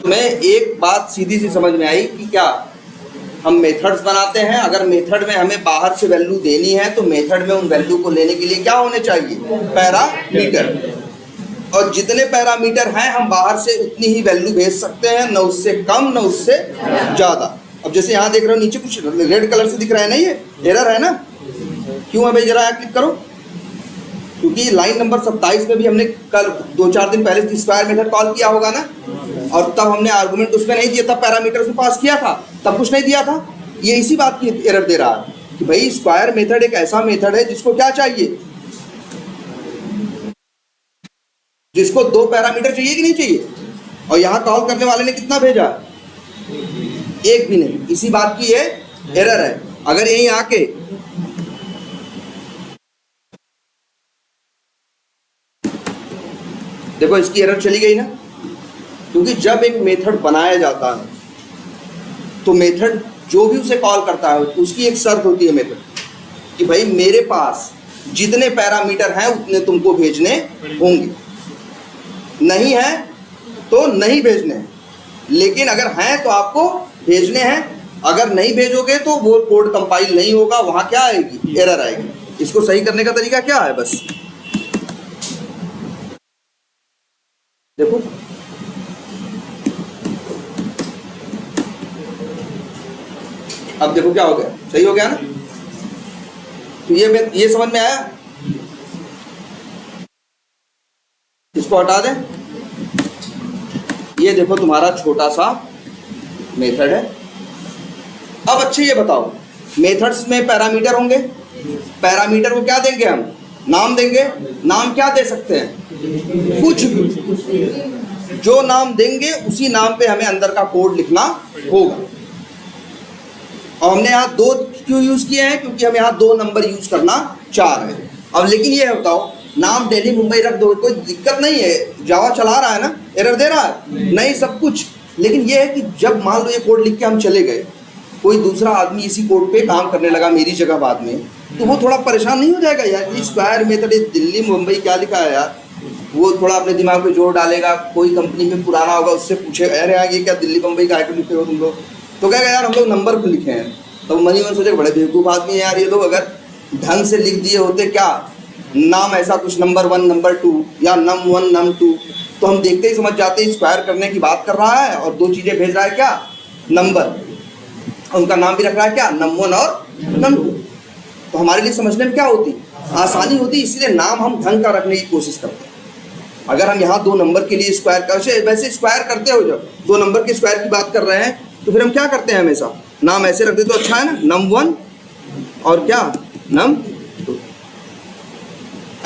तुम्हें एक बात सीधी सी समझ में आई कि क्या हम मेथड्स बनाते हैं, अगर मेथड में हमें बाहर से वैल्यू देनी है तो मेथड में उन वैल्यू को लेने के लिए क्या होने चाहिए, पैरामीटर। और जितने पैरामीटर हैं हम बाहर से उतनी ही वैल्यू भेज सकते हैं, न उससे कम न उससे ज़्यादा। अब जैसे यहाँ देख रहे हो नीचे कुछ रेड कलर से दिख रहा है ना, ये एरर है ना, क्यों है भाई, जरा यहाँ क्लिक करो। क्योंकि लाइन नंबर 27 में भी हमने कल 2-4 दिन पहले स्क्वायर मेथड कॉल किया होगा ना, और तब हमने आर्गुमेंट उसमें नहीं दिया, तब पैरामीटर उसमें पास किया था, तब कुछ नहीं दिया था। ये इसी बात की एरर दे रहा है कि भाई स्क्वायर मेथड एक ऐसा मेथड है जिसको क्या चाहिए, जिसको 2 पैरामीटर चाहिए कि नहीं चाहिए। और यहाँ कॉल करने वाले ने कितना भेजा, एक भी नहीं। इसी बात की ये एरर है। अगर यहीं आके देखो इसकी एरर चली गई ना, क्योंकि जब एक मेथड बनाया जाता है तो मेथड जो भी उसे कॉल करता है उसकी एक शर्त होती है मेथड कि भाई मेरे पास जितने पैरामीटर हैं उतने तुमको भेजने होंगे, नहीं है तो नहीं भेजने हैं, लेकिन अगर हैं तो आपको भेजने हैं। अगर नहीं भेजोगे तो वो कोड कंपाइल नहीं होगा, वहां क्या आएगी, एरर आएगी। इसको सही करने का तरीका क्या है, बस देखो अब देखो क्या हो गया, सही हो गया ना। तो ये समझ में आया, इसको हटा दें। ये देखो तुम्हारा छोटा सा मेथड है। अब अच्छे ये बताओ, मेथड्स में पैरामीटर होंगे, पैरामीटर को क्या देंगे हम, नाम देंगे। नाम क्या दे सकते हैं, कुछ भी, जो नाम देंगे उसी नाम पे हमें अंदर का कोड लिखना होगा। और हमने यहाँ 2 क्यों यूज किए हैं, क्योंकि हम यहाँ 2 नंबर यूज करना चाह रहे हैं। अब लेकिन ये बताओ, नाम दिल्ली मुंबई रख दो, कोई दिक्कत नहीं है, जावा चला रहा है ना, एरर दे रहा है नहीं, सब कुछ। लेकिन ये है कि जब मान लो ये कोड लिख के हम चले गए, कोई दूसरा आदमी इसी कोड पे काम करने लगा मेरी जगह बाद में, तो वो थोड़ा परेशान नहीं हो जाएगा यार, ये स्क्वायर मेथड दिल्ली मुंबई क्या लिखा है यार। वो थोड़ा अपने दिमाग में जोर डालेगा, कोई कंपनी में पुराना होगा उससे पूछे, अरे यार ये क्या दिल्ली मुंबई का आइटम लिखे हो तुम लोग, तो कहेगा यार हम लोग नंबर पर लिखे हैं। तो मनी मन सोचे बड़े बेवकूफ़ आदमी है यार ये लोग, अगर ढंग से लिख दिए होते क्या नाम ऐसा कुछ नंबर 1 नंबर 2 या नम 1 नम 2, तो हम देखते ही समझ जाते हैं स्क्वायर करने की बात कर रहा है और 2 चीज़ें भेज रहा है, क्या नंबर, उनका नाम भी रख रहा है क्या, नम 1 और नम 2। तो हमारे लिए समझने में क्या होती, आसानी होती, इसलिए नाम हम ढंग का रखने की कोशिश करते हैं। अगर हम यहाँ 2 नंबर के लिए स्क्वायर कर, वैसे स्क्वायर करते हो, जब 2 नंबर के स्क्वायर की बात कर रहे हैं तो फिर हम क्या करते हैं, हमेशा नाम ऐसे रख दे तो अच्छा है ना, नम 1 और क्या नम 2,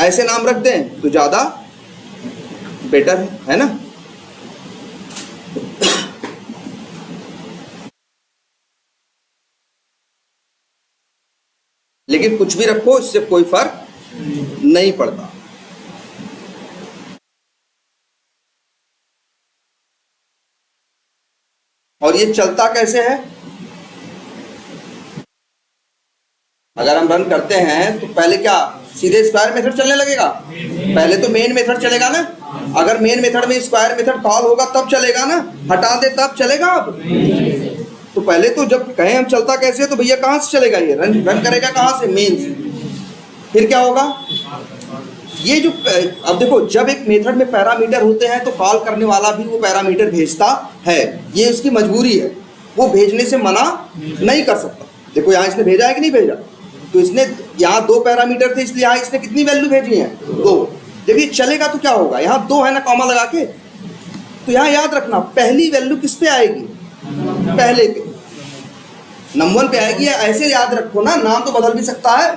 ऐसे नाम रख दें तो ज़्यादा बेटर है ना। लेकिन कुछ भी रखो इससे कोई फर्क नहीं पड़ता। और ये चलता कैसे है, अगर हम रन करते हैं तो पहले क्या सीधे स्क्वायर मेथड चलने लगेगा, पहले तो मेन मेथड चलेगा ना। अगर मेन मेथड में स्क्वायर मेथड कॉल होगा तब चलेगा ना, हटा दे तब चलेगा। अब तो पहले तो जब कहें हम चलता कैसे, तो भैया कहाँ से चलेगा, ये रन करेगा कहाँ से, मेन से। फिर क्या होगा, ये जो अब देखो जब एक मेथड में पैरामीटर होते हैं तो कॉल करने वाला भी वो पैरामीटर भेजता है, ये उसकी मजबूरी है, वो भेजने से मना नहीं कर सकता। देखो यहाँ इसने भेजा है कि नहीं भेजा, तो इसने यहाँ 2 पैरामीटर थे इसलिए यहाँ इसने कितनी वैल्यू भेजी है, 2। जब ये चलेगा तो क्या होगा, यहाँ 2 है ना कॉमा लगा के, तो यहाँ याद रखना पहली वैल्यू किस पे आएगी, पहले पे, नंबर 1 पे आएगी। ऐसे याद रखो ना, नाम तो बदल भी सकता है,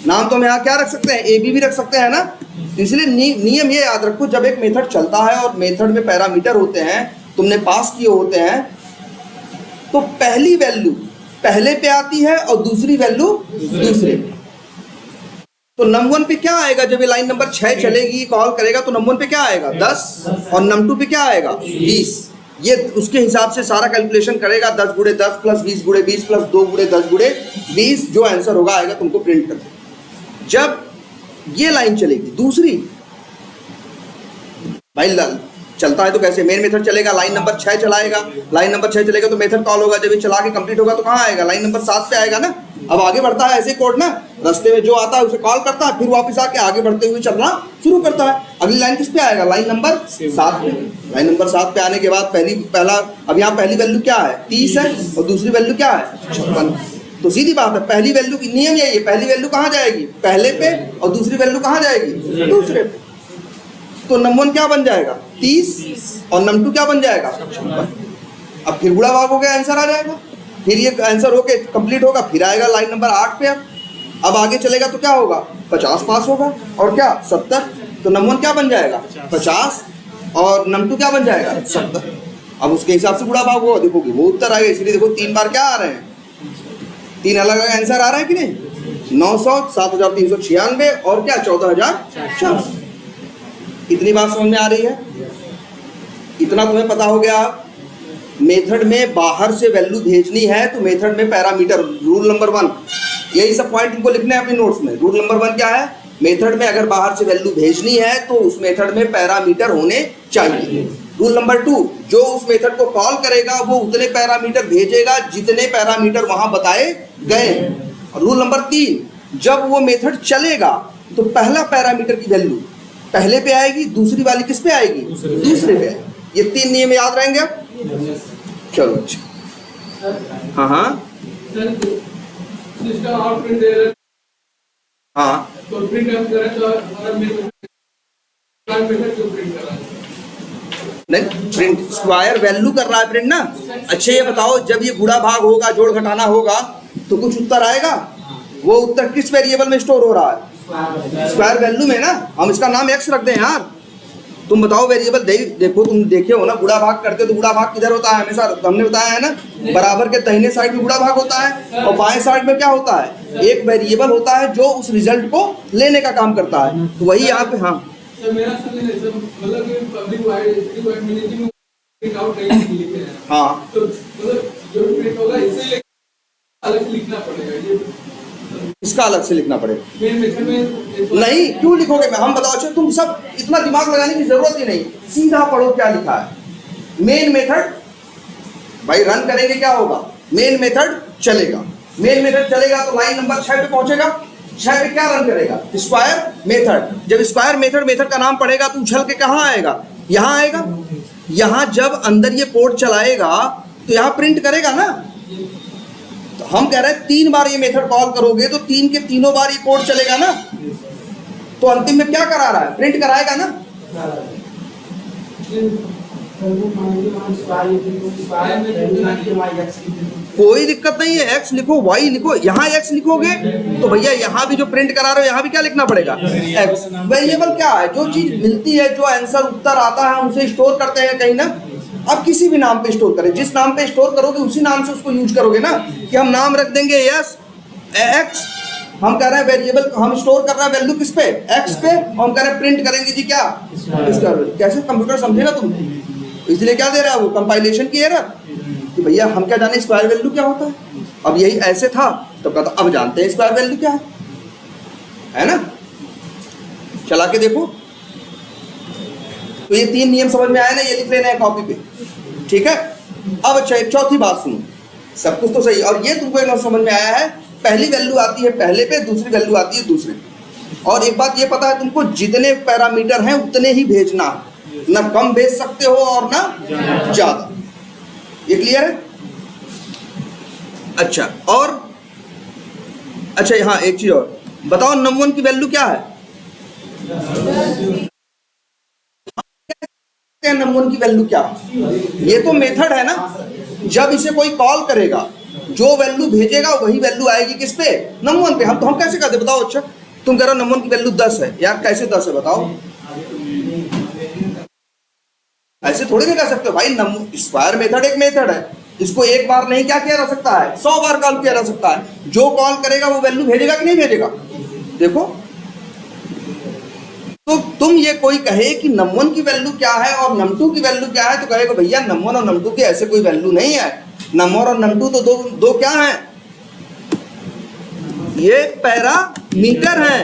नाम तो हम यहाँ क्या रख सकते हैं, AB भी रख सकते हैं ना। इसलिए नियम ये याद रखो, जब एक मेथड चलता है और मेथड में पैरामीटर होते हैं तुमने पास किए होते हैं, तो पहली वैल्यू पहले पे आती है और दूसरी वैल्यू दूसरे पे। तो नम 1 पे क्या आएगा, जब ये लाइन नंबर 6 चलेगी कॉल करेगा तो नम 1 पे क्या आएगा 10, और नम 2 पे क्या आएगा 20। ये उसके हिसाब से सारा कैलकुलेशन करेगा, 10 गुणे 10 प्लस 20 गुणे 20 प्लस 2 गुणे 10 गुणे 20, जो आंसर होगा आएगा तुमको प्रिंट कर। जब ये लाइन चलेगी दूसरी, भाई चलता है तो कैसे, मेन मेथड चलेगा, लाइन नंबर 6 चलाएगा, लाइन नंबर 6 चलेगा तो मेथड कॉल होगा, जब ये चला के कंप्लीट होगा तो कहाँ आएगा, लाइन नंबर 7 पे आएगा ना। अब आगे बढ़ता है ऐसे कोड ना, रास्ते में जो आता है उसे कॉल करता है, फिर वापस आके आगे बढ़ते हुए चलना शुरू करता है। अगली लाइन किस पे आएगा, लाइन नंबर 7 पे। लाइन नंबर 7 पे आने के बाद अब यहाँ पहली वैल्यू क्या है 30 है और दूसरी वैल्यू क्या है 56। तो सीधी बात है, पहली वैल्यू की नियम यही है, पहली वैल्यू कहाँ जाएगी, पहले पे, और दूसरी वैल्यू कहाँ जाएगी, दूसरे पे। तो नम1 क्या बन जाएगा 30 और नम2 क्या बन जाएगा 56। अब फिर गुणा भाग हो गया, आंसर आ जाएगा। फिर ये आंसर होके कंप्लीट होगा, फिर आएगा लाइन नंबर 8 पे। अब आगे चलेगा तो क्या होगा 50 पास होगा और क्या 70। तो नम1 क्या बन जाएगा 50 और नम2 क्या बन जाएगा 70। अब उसके हिसाब से गुणा भाग होगा, देखोगे वो उत्तर आएगा। इसलिए देखो 3 बार क्या आ रहे हैं, 3 अलग अलग आंसर आ रहे हैं कि नहीं, 900, 7396 और क्या 14000। इतनी बात समझ में आ रही है, इतना तुम्हें पता हो गया। मेथड में बाहर से वैल्यू भेजनी है तो मेथड में पैरामीटर, रूल नंबर 1, यही सब पॉइंट इनको लिखने हैं अपने नोट्स में। रूल नंबर 1 क्या है, मेथड में अगर बाहर से वैल्यू भेजनी है तो उस मेथड में पैरामीटर होने चाहिए। रूल नंबर 2, जो उस मेथड को कॉल करेगा वो उतने पैरामीटर भेजेगा जितने पैरामीटर वहां बताए गए। और रूल नंबर 3, जब वो मेथड चलेगा तो पहला पैरामीटर की वैल्यू पहले पे आएगी, दूसरी वाली किस पे आएगी, दूसरे पे आएगी। ये 3 नियम याद रहेंगे अब। चलो अच्छा, हाँ हाँ हाँ, तो प्रिंट हम करें तो नहीं प्रिंट स्क्वायर वैल्यू कर रहा है प्रिंट ना। अच्छा ये बताओ, जब ये गुणा भाग होगा, जोड़ घटाना होगा तो कुछ उत्तर आएगा, वो उत्तर किस वेरिएबल में स्टोर हो रहा है, स्क्वायर वैल्यू में ना। हम इसका नाम x रख दें यार। तुम बताओ वेरिएबल देखो, तुम देखे हो ना, गुणा भाग करते तो गुणा भाग किधर होता है हमेशा, हमने बताया है ना, बराबर के दाहिने साइड में गुणा भाग होता है और बाएं साइड में क्या होता है, एक वेरिएबल होता है जो उस रिजल्ट को लेने का काम करता है। तो वही यहाँ पे, हाँ सर मेरा समझ सर मतलब कि पब्लिक वाइड मैनेजिंग में प्रिंट आउट नहीं लिखे हैं। हाँ, तो मतलब जो प्रिंट होगा इससे अलग से लिखना पड़ेगा, ये इसका अलग से लिखना पड़ेगा। मेन मेथड में नहीं, क्यों लिखोगे, हम बताओ। अच्छा तुम सब इतना दिमाग लगाने की जरूरत ही नहीं, सीधा पढ़ो क्या लिखा है। मेन मेथड भाई रन करेंगे, क्या होगा, मेन मेथड चलेगा। मेन मेथड चलेगा तो लाइन नंबर 6 पे पहुंचेगा, 6 पे क्या रन करेगा, स्क्वायर मेथड। जब स्क्वायर मेथड का नाम पड़ेगा तो उछल के कहाँ आएगा, यहाँ आएगा। यहाँ जब अंदर ये कोड चलाएगा तो यहाँ प्रिंट करेगा ना। तो हम कह रहे हैं 3 बार ये मेथड कॉल करोगे तो 3 के तीनों बार ये कोड चलेगा ना। तो अंतिम में क्या करा रहा है, प्रिंट कराएगा ना। कोई दिक्कत नहीं है, x लिखो y लिखो, यहाँ x लिखोगे तो भैया यहाँ भी जो प्रिंट करा रहे हो यहाँ भी क्या लिखना पड़ेगा, x। वेरिएबल क्या है, जो चीज मिलती है, जो आंसर उत्तर आता है हम उसे स्टोर करते हैं कहीं ना। अब किसी भी नाम पे स्टोर करें, जिस नाम पे स्टोर करोगे उसी नाम से उसको यूज करोगे ना। कि हम नाम रख देंगे यस x, हम कह रहे हैं वेरिएबल हम स्टोर कर रहे हैं वैल्यू किस पे, x पे, और हम कह रहे हैं प्रिंट करेंगे जी क्या, इसका। कैसे कंप्यूटर समझेगा तुम, इसलिए क्या दे रहा है वो, कंपाइलेशन की एरर, कि भैया हम क्या जाने स्क्वायर वैल्यू क्या होता है। अब यही ऐसे था तो कहता अब जानते हैं स्क्वायर वैल्यू क्या है ना। चला के देखो। तो ये 3 नियम समझ में आए ना, ये लिख लेना है कॉपी पे, ठीक है। अब अच्छा एक चौथी बात सुनो, सब कुछ तो सही, और ये तुमको एक समझ में आया है, पहली वैल्यू आती है पहले पे, दूसरी वैल्यू आती है दूसरे पे। और एक बात ये पता है तुमको, जितने पैरामीटर हैं उतने ही भेजना है, ना कम भेज सकते हो और ना ज्यादा। ये क्लियर है। अच्छा, और अच्छा यहाँ एक चीज और बताओ, नम1 की वैल्यू क्या है, नम1 की वैल्यू क्या है, ये तो मेथड है ना। जब इसे कोई कॉल करेगा जो वैल्यू भेजेगा वही वैल्यू आएगी किस पे, नम1 पे। हम कैसे कहते बताओ। अच्छा तुम कह रहे हो नम1 की वैल्यू 10 है, यार कैसे 10 है बताओ, ऐसे थोड़ी नहीं कह सकते भाई। स्क्वायर मेथड एक मेथड है, इसको एक बार नहीं क्या किया जा सकता है, 100 बार कॉल किया जा सकता है। जो कॉल करेगा वो वैल्यू भेजेगा कि नहीं भेजेगा, देखो। तो तुम ये कोई कहे कि नम1 की वैल्यू क्या है और नम2 की वैल्यू क्या है, तो कहेगा भैया नम1 और नम2 की ऐसे कोई वैल्यू नहीं है। नम1 और नम2 तो दो क्या है, ये पैरामीटर हैं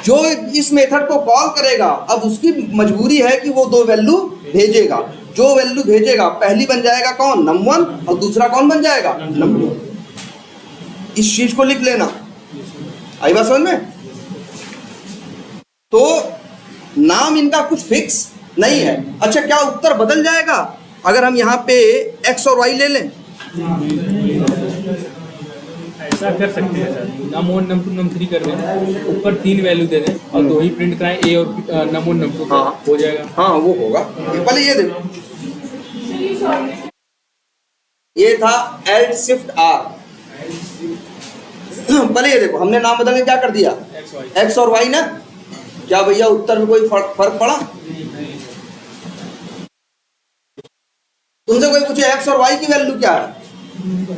जो इस मेथड को कॉल करेगा। अब उसकी मजबूरी है कि वो 2 वैल्यू भेजेगा। जो वैल्यू भेजेगा पहली बन जाएगा कौन, num1, और दूसरा कौन बन जाएगा, num2। इस चीज को लिख लेना। आई बात समझ में? तो नाम इनका कुछ फिक्स नहीं है। अच्छा, क्या उत्तर बदल जाएगा अगर हम यहाँ पे x और y ले लें? ऐसा कर सकते हैं सर, num1 num2 num3 कर दें, ऊपर 3 वैल्यू दे दें और 2 ही प्रिंट कराएं, a और num1 num2, हाँ। हो जाएगा। हाँ वो होगा। पहले ये देखो, ये था एल्ट शिफ्ट आर। पहले ये देखो, हमने नाम बदल के क्या कर दिया, x और y ना। क्या भैया उत्तर में कोई फर्क पड़ा? तुमसे कोई पूछे x और y की वैल्यू क्या है,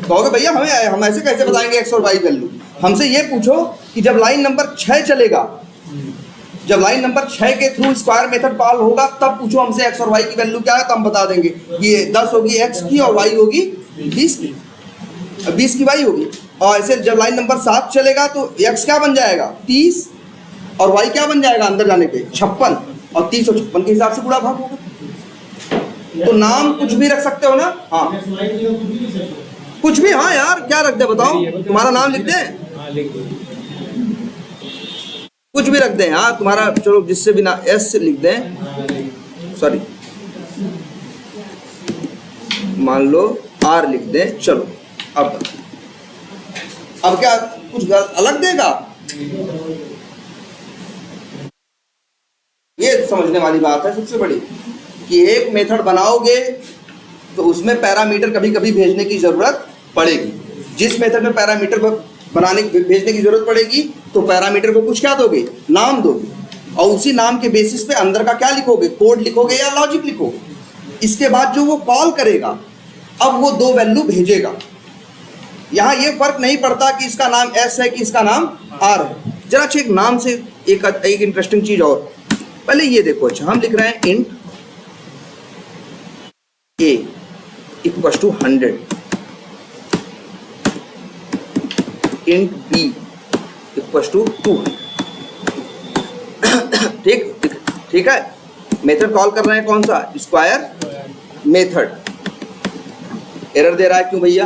कहोगे भैया हम ऐसे कैसे बताएंगे x और y वैल्यू। हमसे ये पूछो कि जब लाइन नंबर 6 चलेगा, जब लाइन नंबर 6 के थ्रू स्क्वायर मेथड कॉल होगा, तब पूछो हमसे x और y की वैल्यू क्या है, तो हम बता देंगे ये 10 होगी x की और y होगी 20 की, 20 की y होगी। और ऐसे जब लाइन नंबर 7 चलेगा तो x क्या बन जाएगा 30, और y क्या बन जाएगा अंदर जाने पे 56, और 30 और 56 के हिसाब से गुणा भाग होगा। तो नाम कुछ भी रख सकते हो ना, हाँ कुछ भी। हाँ यार क्या रख दे बताओ, तुम्हारा नाम लिख दें, कुछ भी रख दें। हाँ तुम्हारा, चलो जिससे भी ना S लिख दें, सॉरी मान लो R लिख दें। चलो अब क्या कुछ अलग देगा? ये समझने वाली बात है सबसे बड़ी, कि एक मेथड बनाओगे तो उसमें पैरामीटर कभी कभी भेजने की जरूरत पड़ेगी। जिस मेथड में पैरामीटर भेजने की जरूरत पड़ेगी तो पैरामीटर को कुछ क्या दोगे, नाम दोगे, और उसी नाम के बेसिस पे अंदर का क्या लिखोगे, कोड लिखोगे या लॉजिक लिखोगे। इसके बाद जो वो कॉल करेगा, अब वो 2 वैल्यू भेजेगा। यहाँ ये फर्क नहीं पड़ता कि इसका नाम S है कि इसका नाम R है। जरा चेक नाम से एक इंटरेस्टिंग चीज और, पहले ये देखो। अच्छा हम लिख रहे हैं int a equal to 100, int b equal to 200। ठीक है। मेथड कॉल कर रहे हैं कौन सा, स्क्वायर मेथड। एरर दे रहा है क्यों भैया?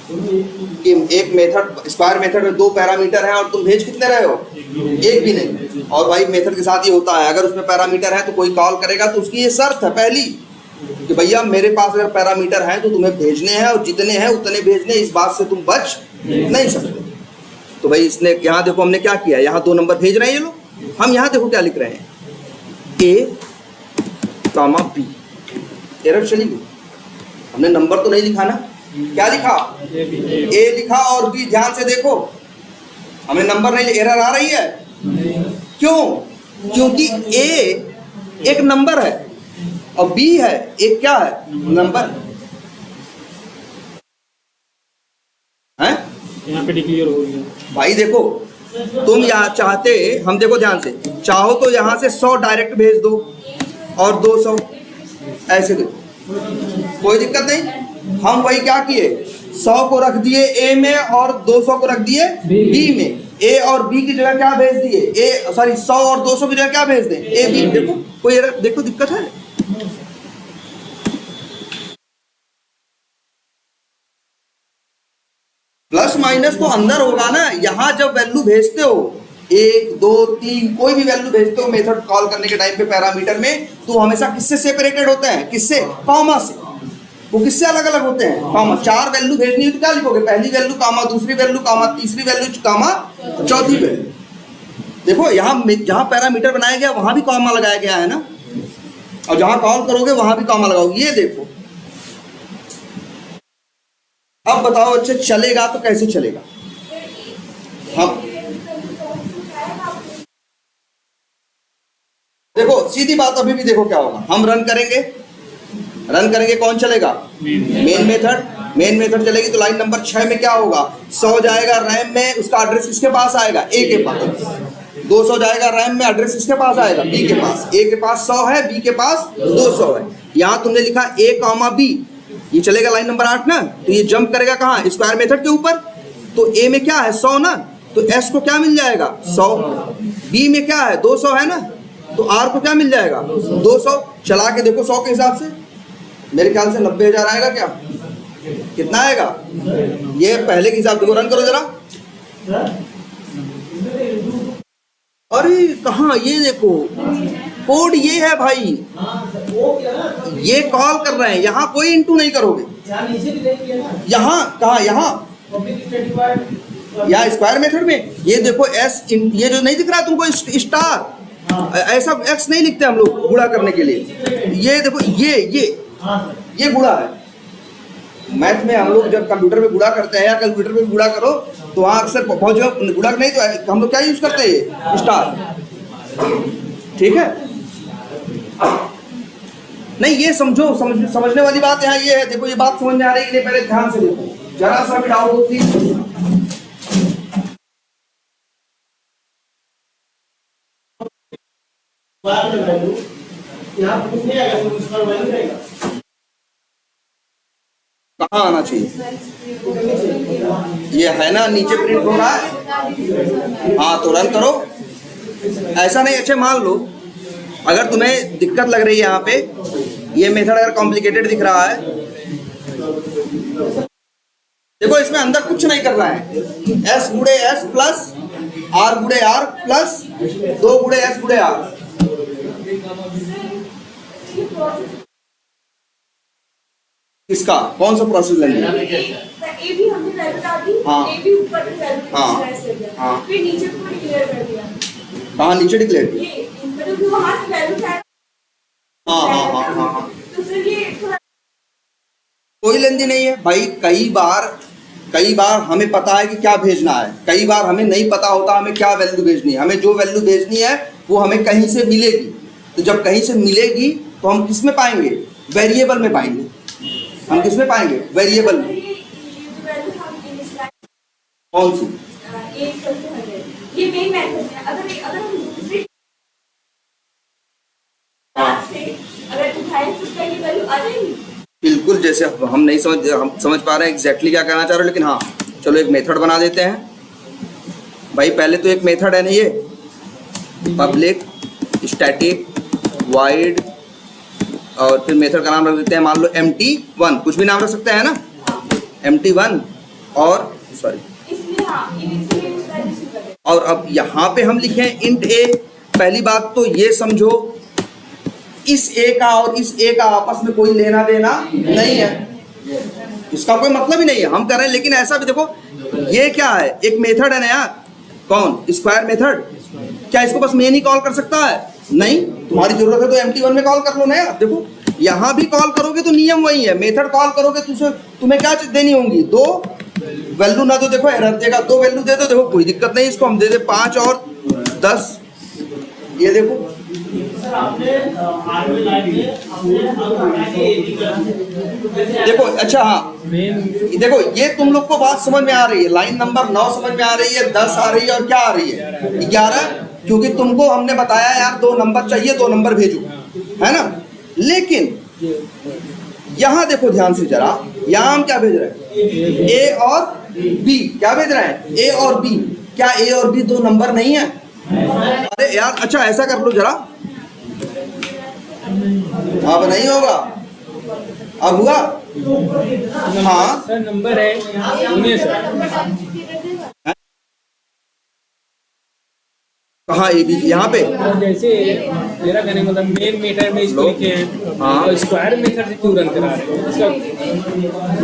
कि एक मेथड, स्क्वायर मेथड में 2 पैरामीटर हैं और तुम भेज कितने रहे हो, एक भी नहीं। और भाई मेथड के साथ ये होता है, अगर उसमें पैरामीटर है तो कोई कॉल करेगा तो उसकी ये शर्त है पहली कि भैया मेरे पास अगर पैरामीटर हैं तो तुम्हें भेजने हैं, और जितने हैं उतने भेजने, इस बात से तुम बच नहीं सकते। तो भाई इसने यहाँ देखो हमने क्या किया, यहाँ 2 नंबर भेज रहे हैं ये लोग। हम यहाँ देखो क्या लिख रहे हैं, a, b। एरर चली गई, हमने नंबर तो नहीं लिखा ना। क्या लिखा, a लिखा और b। ध्यान से देखो हमने नंबर नहीं, एरर आ रही है। क्यों? क्योंकि a एक नंबर है और b है एक क्या है, नंबर है। यहाँ पे डिक्लेयर हो गया भाई देखो तुम यहाँ चाहते, हम देखो ध्यान से, चाहो तो यहाँ से 100 डायरेक्ट भेज दो और 200 ऐसे दो, कोई दिक्कत नहीं। हम वही क्या किए, 100 को रख दिए a में और 200 को रख दिए b में। a और b की जगह क्या भेज दिए, 100 और 200 की जगह क्या भेज दें, a b। देखो कोई देखो दिक्कत है? प्लस माइनस तो अंदर होगा ना। यहाँ जब वैल्यू भेजते हो 1 2 3 कोई भी वैल्यू भेजते हो मेथड कॉल करने के टाइम पे पैरामीटर में, तो हमेशा किससे सेपरेटेड होते हैं, किससे, कॉमा से। वो किससे अलग अलग होते हैं, कॉमा। 4 वैल्यू भेजनी है तो क्या लिखोगे, पहली वैल्यू कामा, दूसरी वैल्यू कामा, तीसरी वैल्यू कामा, चौथी वैल्यू। देखो यहाँ जहाँ पैरामीटर बनाया गया वहां भी कॉमा लगाया गया है ना, और जहां कॉल करोगे वहां भी कॉमा लगाओगे। ये देखो अब बताओ, अच्छा चलेगा तो कैसे चलेगा? हम देखो सीधी बात, अभी भी देखो क्या होगा। हम रन करेंगे, कौन चलेगा, मेन मेथड चलेगी। तो लाइन नंबर 6 में क्या होगा, 100 जाएगा रैम में, उसका एड्रेस किसके पास आएगा, ए के पास। 200 जाएगा रैम में, एड्रेस किसके पास आएगा, बी के पास। ए के पास 100 है, बी के पास 200 है। यहाँ तुमने लिखा a, b, ये चलेगा लाइन नंबर 8 ना। तो ये जंप करेगा कहाँ, स्क्वायर मेथड के ऊपर। तो a में क्या है 100 ना, तो s को क्या मिल जाएगा 100। b में क्या है 200 है ना, तो r को क्या मिल जाएगा 200। चला के देखो 100 के हिसाब से, मेरे ख्याल से 90,000 आएगा क्या, कितना आएगा? ये पहले के हिसाब देखो, रन करो जरा। अरे कहाँ, ये देखो कोड ये है भाई, ये कॉल कर रहे हैं, यहाँ कोई इंटू नहीं करोगे। यहाँ कहाँ, यहाँ या स्क्वायर मेथड में ये देखो एस, ये जो नहीं दिख रहा है तुमको स्टार, ऐसा एक्स नहीं लिखते हम लोग गुणा करने के लिए। ये देखो ये गुणा है। मैथ में हम लोग जब कंप्यूटर में गुणा करते हैं या कैलकुलेटर में गुणा करो तो वहाँ अक्सर पहुँच गुणा नहीं तो हम लोग क्या यूज करते हैं, स्टार। ठीक है, नहीं ये समझने वाली बात यहाँ ये है। देखो ये बात समझ में आ रही है कि नहीं, पहले ध्यान से देखो, जरा सा भी डाउट होती कहाँ आना चाहिए, ये है ना नीचे प्रिंट हो रहा है। हाँ तो रन करो, ऐसा नहीं। अच्छा मान लो अगर तुम्हें दिक्कत लग रही है यहाँ पे, ये मेथड अगर कॉम्प्लिकेटेड दिख रहा है, देखो इसमें अंदर कुछ नहीं करना है, एस गुड़े एस प्लस आर गुड़े आर प्लस 2 गुड़े एस गुड़े आर। किसका कौन सा प्रोसेस लेंगे? ए भी हमने वैल्यू डाल दी, हाँ। ए भी ऊपर की वैल्यू हाँ। कर दिया, हाँ। फिर नीचे को डिक्लेयर कर दिया। कहाँ नीचे डिक्लेयर? ये मतलब कि वहां से वैल्यू था। हाँ। तो फिर ये थोड़ा कोई लेंदी नहीं है भाई। कई बार हमें पता है कि क्या भेजना है, कई बार हमें नहीं पता होता हमें क्या वैल्यू भेजनी है। हमें जो वैल्यू भेजनी है वो हमें कहीं से मिलेगी, तो जब कहीं से मिलेगी तो हम किस में पाएंगे, वेरिएबल में पाएंगे। हम किस में पाएंगे, वेरिएबल में। ये वैल्यू हम इनिशियलाइज कौन सी? ये इक्वल टू 100, ये मेन मेथड है। अगर हम दूसरी बात से अगर उठाएं तो क्या ये वैल्यू आ जाएगी? बिल्कुल, जैसे हम नहीं समझ पा रहे हैं एग्जैक्टली क्या कहना चाह रहे हो, लेकिन हाँ चलो एक मेथड बना देते हैं भाई। पहले तो एक मेथड है ना ये, पब्लिक स्टैटिक वाइड, और फिर मेथड का नाम रख देते हैं मान लो empty1, कुछ भी नाम रख सकते हैं ना, empty1 और सॉरी, इसलिए हाँ इनिशियलाइज करें। और अब यहाँ पे हम लिखे int a। पहली बात तो ये समझो इस a का और इस a का आपस में कोई लेना देना नहीं है, इसका कोई मतलब ही नहीं है, हम कर रहे हैं। लेकिन ऐसा भी देखो, ये क्या है, एक मेथड है ना यार, कौन, स्क्वायर मेथड। क्या इसको बस मेन ही कॉल कर सकता है? नहीं, तुम्हारी जरूरत है तो empty1 में कॉल कर लो ना यार। देखो यहाँ भी कॉल करोगे तो नियम वही है, मेथड कॉल करोगे तो तुम्हें क्या चीज देनी होंगी, 2 वैल्यू ना दो, देखो एरर देगा, 2 वैल्यू दे दो, देखो कोई दिक्कत नहीं, इसको हम दे दे 5 और 10। ये देखो देखो, अच्छा हाँ देखो ये तुम लोग को बात समझ में आ रही है, लाइन नंबर 9 समझ में आ रही है, 10 आ रही है और क्या आ रही है, 11, क्योंकि तुमको हमने बताया यार 2 नंबर चाहिए, 2 नंबर भेजो, है ना। लेकिन यहाँ देखो ध्यान से जरा, यहाँ हम क्या भेज रहे हैं, ए और बी। क्या भेज रहे हैं, ए और बी। क्या ए और बी 2 नंबर नहीं है? अरे यार अच्छा ऐसा कर लो जरा, अब नहीं होगा, अब हुआ? हाँ सर नंबर है, सुनिए सर, कहाँ ए बी, यहाँ पे? जैसे मेरा कहने का मतलब मेन मेथड में इसको लिखे हैं, हाँ। और स्क्वायर मेथड से क्यों रन करा रहे हैं इसका?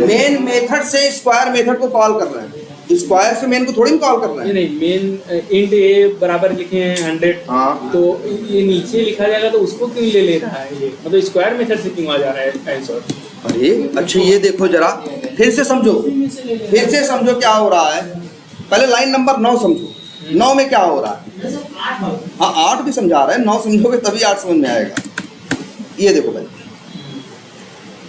मेन मेथड से स्क्वायर मेथड को कॉल कर रहे हैं, स्क्वायर से मेन को थोड़ी कॉल कर रहे हैं। नहीं मेन इंट ए बराबर लिखे हैं 100, हाँ। तो ये नीचे लिखा जाएगा तो उसको क्यों ले रहा है ये, मतलब स्क्वायर मेथड से क्यों आ जा रहा है आंसर? अरे अच्छा ये देखो जरा, फिर से समझो क्या हो रहा है। पहले लाइन नंबर 9 समझो, 9 में क्या हो रहा है। हाँ 8 भी समझा रहा है, 9 समझोगे तभी 8 समझ में आएगा। ये देखो पहले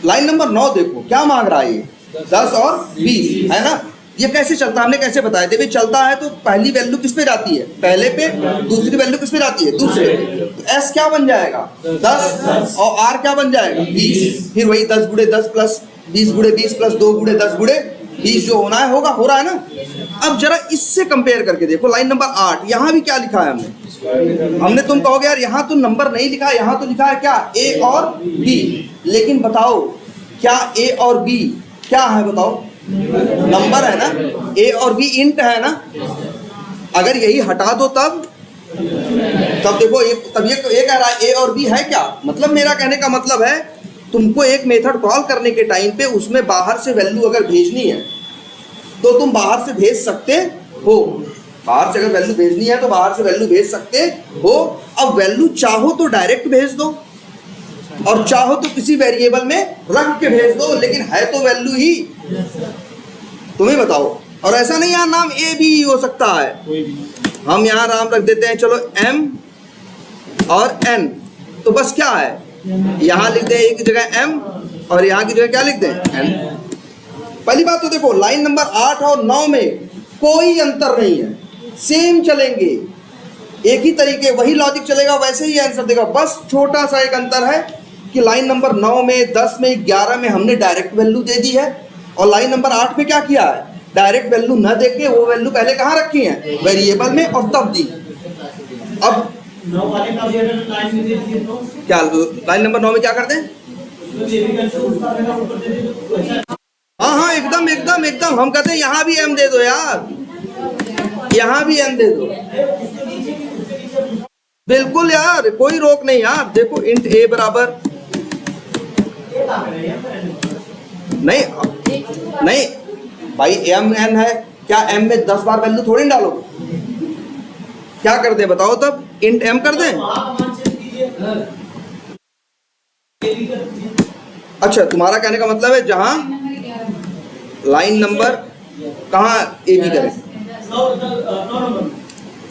लाइन नंबर 9 देखो क्या मांग रहा है, ये 10 और 20 है ना। ये कैसे चलता है, हमने कैसे बताया, देखिए चलता है तो पहली वैल्यू किस पे जाती है, पहले पे, दूसरी वैल्यू किस पे जाती है, दूसरे। तो एस क्या बन जाएगा, 10, और आर क्या बन जाएगा, 20। फिर वही 10 गुड़े 10 प्लस 20 गुड़े 20 प्लस 2 गुड़े 10 गुड़े 20 जो होना है होगा, हो रहा है ना। अब जरा इससे कंपेयर करके देखो लाइन नंबर 8, यहाँ भी क्या लिखा है हमने, हमने तुम कहोगे यार यहाँ तो नंबर नहीं लिखा, यहाँ तो लिखा है क्या ए और बी, लेकिन बताओ क्या ए और बी क्या है? बताओ, नंबर है ना, ए और बी इंट है ना। अगर यही हटा दो तब देखो तब ये कह रहा है ए और बी है क्या? मतलब मेरा कहने का मतलब है तुमको एक मेथड कॉल करने के टाइम पे उसमें बाहर से वैल्यू अगर भेजनी है तो तुम बाहर से भेज सकते हो। बाहर से अगर वैल्यू भेजनी है तो बाहर से वैल्यू भेज सकते हो। अब वैल्यू चाहो तो डायरेक्ट भेज दो और चाहो तो किसी वेरिएबल में रख के भेज दो, लेकिन है तो वैल्यू ही। तुम्हें बताओ। और ऐसा नहीं यार नाम ए भी हो सकता है, हम यहाँ नाम रख देते हैं चलो एम और एन, तो बस क्या है यहाँ लिख दें एक जगह एम और यहाँ की जगह क्या लिख दें एन। पहली बात तो देखो लाइन नंबर 8 और 9 में कोई अंतर नहीं है, सेम चलेंगे, एक ही तरीके वही लॉजिक चलेगा, वैसे ही आंसर देगा। बस छोटा सा एक अंतर है कि लाइन नंबर 9 में 10 में 11 में हमने डायरेक्ट वैल्यू दे दी है और लाइन नंबर 8 में क्या किया है, डायरेक्ट वैल्यू न देके वो वैल्यू पहले कहाँ रखी है वेरिएबल में और तब दी। अब क्या लाइन नंबर 9 में क्या करते हैं? हाँ एकदम एकदम एकदम हम कहते हैं यहाँ भी एम दे दो यार, यहाँ भी एम दे दो, बिल्कुल यार कोई रोक नहीं यार। देखो इंट ए बराबर नहीं भाई एम एन है, क्या एम में 10 बार वैल्यू थोड़ी डालोगे, क्या कर दे बताओ तब इंट एम कर दें। अच्छा तुम्हारा कहने का मतलब है जहां लाइन नंबर कहाँ ए बी करें,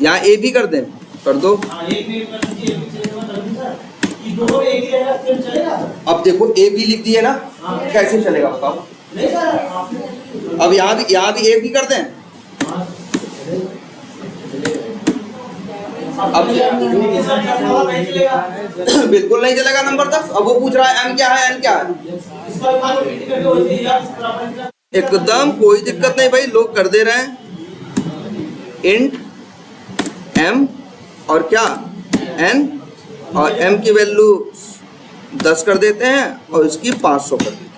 यहाँ ए बी कर दें, कर दो। अब देखो ए बी लिख दिए ना, कैसे चलेगा बताओ। अब यहाँ भी ए बी कर दें। अब बिल्कुल नहीं चलेगा नंबर 10। अब वो पूछ रहा है एम क्या है एन क्या है, एकदम कोई दिक्कत नहीं भाई, लोग कर दे रहे हैं इंट एम और क्या एन और एम की वैल्यू 10 कर देते हैं और इसकी 500 कर देते हैं।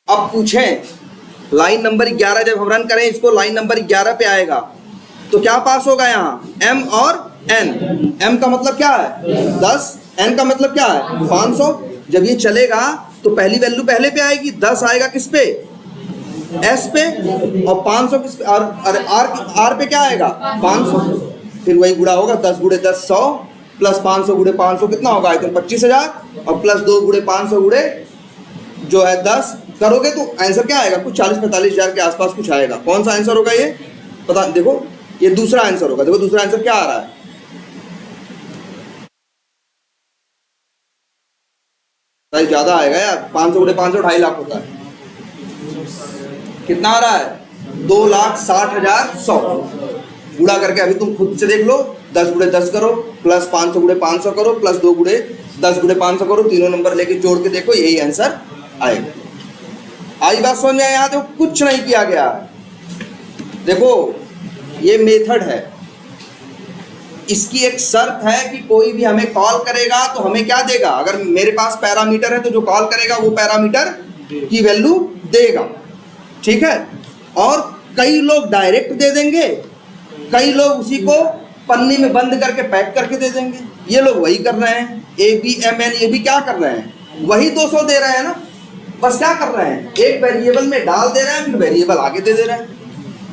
अब पूछें लाइन नंबर 11 जब हम रन करें इसको लाइन नंबर 11 पे आएगा तो क्या पास होगा यहाँ एम और एन। एम का मतलब क्या है 10, एन का मतलब क्या है 500। जब ये चलेगा तो पहली वैल्यू पहले पे आएगी, 10 आएगा किस पे एस पे और 500 किस पे और आर पे क्या आएगा 500। फिर वही गुणा होगा 10 गुणे 10 100 प्लस 500 गुणे 500 कितना होगा आयतन 25,000 और प्लस 2 गुणे 500 गुणे जो है 10 करोगे तो आंसर क्या आएगा कुछ 40-45 हज़ार के आसपास कुछ आएगा। कौन सा आंसर होगा ये पता, देखो ये दूसरा आंसर होगा। देखो दूसरा आंसर क्या आ रहा है, ज्यादा आएगा यार, 500 गुणे 500 2.5 लाख होता है। कितना आ रहा है 2,60,100 गुणा करके अभी तुम खुद से देख लो, 10 गुणे 10 करो प्लस 500 गुणे 500 करो प्लस 2 गुणे 10 गुणे 500 करो, तीनों नंबर लेके जोड़ के देखो यही आंसर आएगा। आई बात समझ में? यहाँ देखो कुछ नहीं किया गया है, देखो ये मेथड है, इसकी एक शर्त है कि कोई भी हमें कॉल करेगा तो हमें क्या देगा, अगर मेरे पास पैरामीटर है तो जो कॉल करेगा वो पैरामीटर की वैल्यू देगा, ठीक है। और कई लोग डायरेक्ट दे देंगे, कई लोग उसी को पन्नी में बंद करके पैक करके दे देंगे। ये लोग वही कर रहे हैं, ए बी एम एन ये भी क्या कर रहे हैं, वही 200 दे रहे हैं ना, बस क्या कर रहे हैं एक वेरिएबल में डाल दे रहे हैं फिर वेरिएबल आगे दे रहे हैं।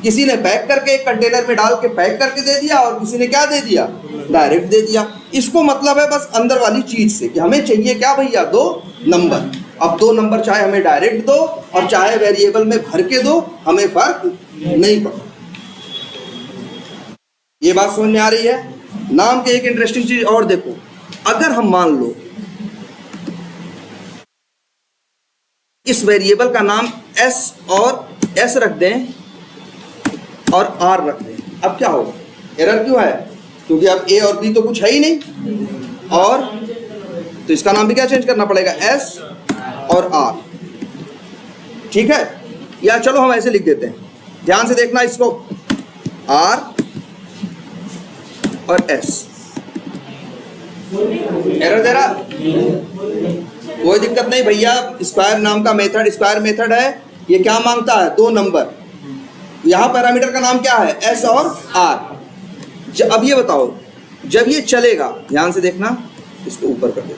किसी ने पैक करके एक कंटेनर में डाल के पैक करके दे दिया और किसी ने क्या दे दिया डायरेक्ट दे दिया। इसको मतलब है बस अंदर वाली चीज से कि हमें चाहिए क्या भैया 2 नंबर। अब 2 नंबर चाहे हमें डायरेक्ट दो और चाहे वेरिएबल में भर के दो, हमें फर्क नहीं पड़ता। ये बात समझ में आ रही है। नाम के एक इंटरेस्टिंग चीज और देखो, अगर हम मान लो इस वेरिएबल का नाम s और s रख दें और r रख दें, अब क्या होगा, एरर क्यों है, क्योंकि अब a और b तो कुछ है ही नहीं, और तो इसका नाम भी क्या चेंज करना पड़ेगा s और r, ठीक है। या चलो हम ऐसे लिख देते हैं, ध्यान से देखना इसको, r और एस। एरर दे रहा? कोई दिक्कत नहीं भैया, स्क्वायर नाम का मेथड स्क्वायर मेथड है। ये क्या मांगता है? 2 नंबर। यहाँ पैरामीटर का नाम क्या है? एस और आर। अब ये बताओ, जब ये चलेगा, ध्यान से देखना, इसको ऊपर कर दो।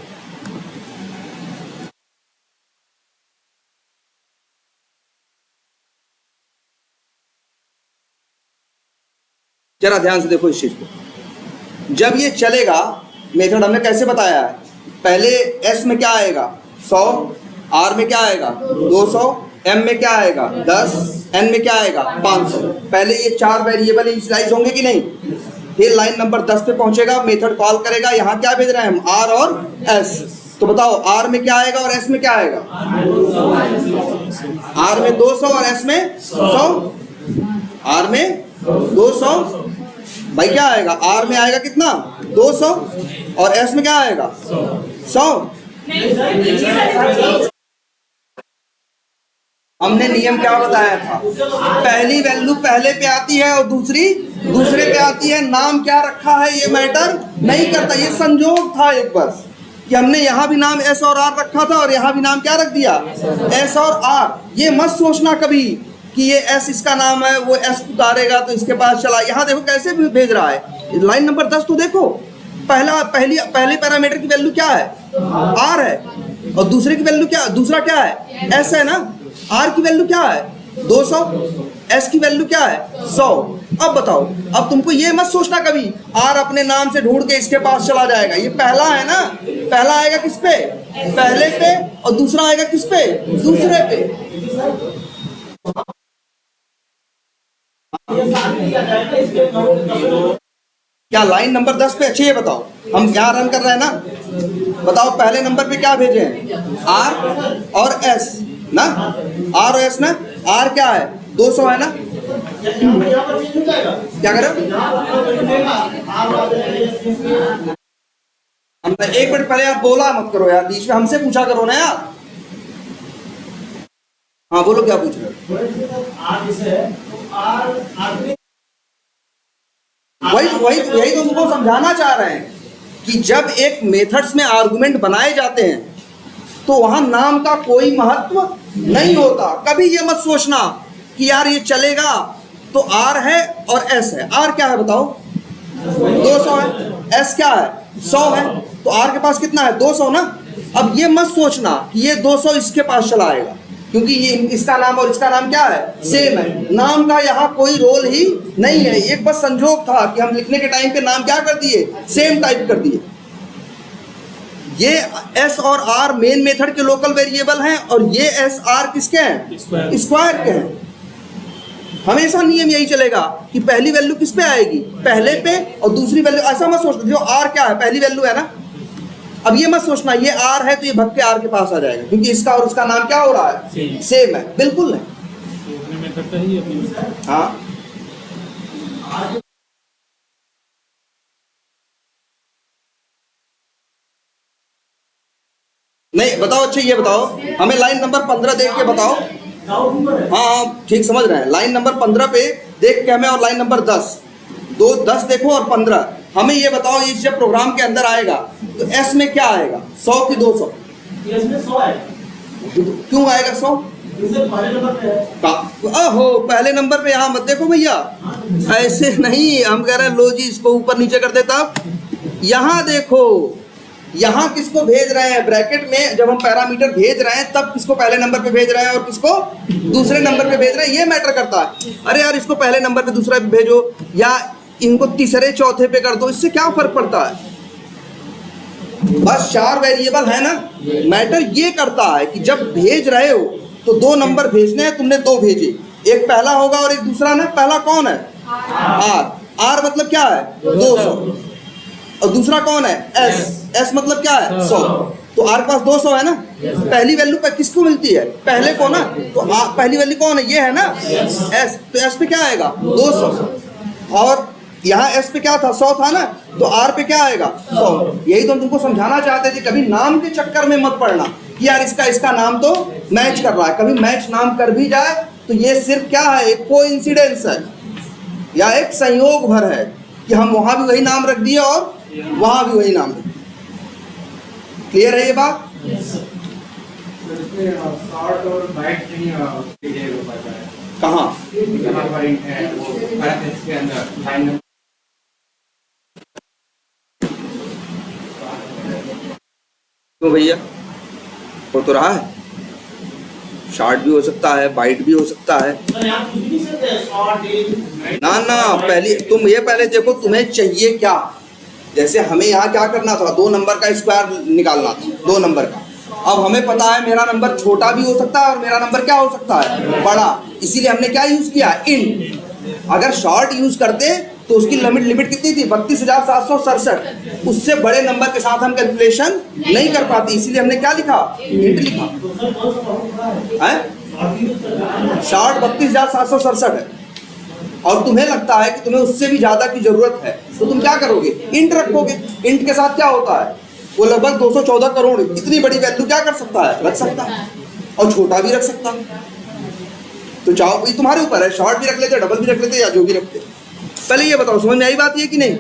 जरा ध्यान से देखो इस चीज को। जब ये चलेगा, मेथड हमने कैसे बताया है? पहले एस में क्या आएगा? 100, आर में क्या आएगा? 200, एम में क्या आएगा? 10, एन में क्या आएगा? 500। पहले ये 4 वेरिएबल इनिशियलाइज होंगे कि नहीं? फिर लाइन नंबर 10 पे पहुंचेगा, मेथड कॉल करेगा। यहाँ क्या भेज रहे हैं हम? आर और एस। तो बताओ आर में क्या आएगा और एस में क्या आएगा? आर में 200 और एस में 100। आर में 200, भाई क्या आएगा? आर में आएगा कितना? 200 और एस में क्या आएगा? 100। हमने नियम क्या बताया था? पहली वैल्यू पहले पे आती है और दूसरी दूसरे पे आती है। नाम क्या रखा है ये मैटर नहीं करता, ये संजोग था एक बस कि हमने यहाँ भी नाम एस और आर रखा था और यहाँ भी नाम क्या रख दिया? एस और आर। ये मत सोचना कभी कि ये एस इसका नाम है, वो एस पुकारेगा तो इसके पास चला। यहाँ देखो कैसे भेज रहा है। लाइन नंबर 10 तो देखो, पहले पैरामीटर की वैल्यू क्या है? आर है, और दूसरे की वैल्यू क्या? दूसरा क्या है? एस है ना। आर की वैल्यू क्या है? 200, एस की वैल्यू क्या है? 100। अब बताओ, अब तुमको ये मत सोचना कभी आर अपने नाम से ढूंढ के इसके पास चला जाएगा। ये पहला है ना, पहला आएगा किस पे? पहले पे, और दूसरा आएगा किस पे? दूसरे पे। क्या लाइन नंबर 10 पे अच्छी है? बताओ, हम क्या रन कर रहे हैं ना। बताओ पहले नंबर पे क्या भेजे हैं? आर और एस ना, आर और एस ना। आर क्या है? 200 है ना। क्या करें? हमने 1 मिनट पहले यार बोला मत करो यार, बीच में हमसे पूछा करो ना यार। हाँ बोलो, क्या पूछ रहे हो? यही तो तुमको समझाना चाह रहे हैं कि जब एक मेथड्स में आर्गुमेंट बनाए जाते हैं तो वहां नाम का कोई महत्व नहीं होता। कभी ये मत सोचना कि यार ये चलेगा तो आर है और एस है। आर क्या है बताओ? 200 है। एस क्या है? 100 है। तो आर के पास कितना है? 200 ना। अब ये मत सोचना कि ये 200 इसके पास चला आएगा, क्योंकि ये इसका नाम और इसका नाम क्या है? सेम है। नाम का यहाँ कोई रोल ही नहीं है। एक बस संजोग था कि हम लिखने के टाइम पे नाम क्या कर दिए? सेम टाइप कर दिए। ये एस और आर मेन मेथड के लोकल वेरिएबल हैं और ये एस आर किसके हैं? स्क्वायर के हैं। हमेशा नियम यही चलेगा कि पहली वैल्यू किस पे आएगी? पहले पे, और दूसरी वैल्यू ऐसा मत सोचना जो आर क्या है? पहली वैल्यू है ना। अब ये मत सोचना ये आर है तो ये भग के आर के पास आ जाएगा, क्योंकि इसका और उसका नाम क्या हो रहा है? सेम है। बिल्कुल नहीं। हाँ नहीं बताओ। अच्छा ये बताओ, हमें लाइन नंबर 15 देख के बताओ। हाँ ठीक समझ रहे हैं। लाइन नंबर 15 पे देख के हमें, और लाइन नंबर 10 देखो और 15 हमें ये बताओ। ये जब प्रोग्राम के अंदर आएगा तो एस में क्या आएगा? 100 की 200? क्यों आएगा 100? ओहो, पहले नंबर पे। यहाँ मत देखो भैया, ऐसे नहीं। हम कह रहे हैं लो जी इसको ऊपर नीचे कर देता। यहाँ देखो, यहाँ किसको भेज रहे हैं? ब्रैकेट में जब हम पैरामीटर भेज रहे हैं तब किसको पहले नंबर पे भेज रहे हैं और किसको दूसरे नंबर पे भेज रहे हैं, ये मैटर करता है। अरे यार इसको पहले नंबर पे दूसरा पे भेजो, या इनको तीसरे चौथे पे कर दो, इससे क्या फर्क पड़ता है? बस 4 वेरिएबल है ना। मैटर ये करता है कि जब भेज रहे हो तो 2 नंबर भेजने हैं, तुमने 2 भेजे, एक पहला होगा और एक दूसरा ना। पहला कौन है? आर। आर मतलब क्या है? 200। और दूसरा कौन है? एस। एस मतलब क्या है? 100। तो आर के पास 200 है ना। पहली वैल्यू पे किसको मिलती है? पहले को ना। तो पहली वैल्यू कौन है? ये है ना, एस। तो एस पे क्या आएगा? 200। और यहाँ एस पे क्या था? 100 था ना। तो आर पे क्या आएगा? 100। यही तो हम तुमको समझाना चाहते थे। कभी नाम के चक्कर में मत पड़ना कि यार इसका नाम तो मैच कर रहा है। कभी मैच नाम कर भी जाए तो ये सिर्फ क्या है? एक कोइंसिडेंस है या एक संयोग भर है। कि हम वहां भी वही नाम रख दिए और वहां भी वही नाम रख दिए। क्लियर है ये बात? इसमें शॉर्ट और बाइट नहीं क्लियर हो पाता है। कहाँ? जहाँ पर है वो पैरेंथेसिस के अंदर लाइन तो भैया हो तो रहा है, शॉर्ट भी हो सकता है, बाइट भी हो सकता है। ना ना, पहले तुम ये पहले देखो तुम्हें चाहिए क्या। जैसे हमें यहाँ क्या करना था, 2 नंबर का स्क्वायर निकालना था, 2 नंबर का। अब हमें पता है मेरा नंबर छोटा भी हो सकता है और मेरा नंबर क्या हो सकता है, बड़ा। इसीलिए हमने क्या यूज किया, इंट। अगर शॉर्ट यूज करते तो उसकी लिमिट कितनी थी, 32,767। उससे बड़े नंबर के साथ हम कैलकुलेशन नहीं कर पाते, इसीलिए हमने क्या लिखा, इंट लिखा है। शॉर्ट 32,767 है और तुम्हें लगता है कि तुम्हें उससे भी ज्यादा की जरूरत है, तो तुम क्या करोगे, इंट रखोगे। इंट के साथ क्या होता है, वो लगभग 214 करोड़ इतनी बड़ी वैल्यू क्या कर सकता है, रख सकता है, और छोटा भी रख सकता है। तो चाहो, ये तुम्हारे ऊपर है, शॉर्ट भी रख लेते, डबल भी रख लेते, या जो भी रखते। पहले ये बताओ, समझ में आई बात ये कि नहीं?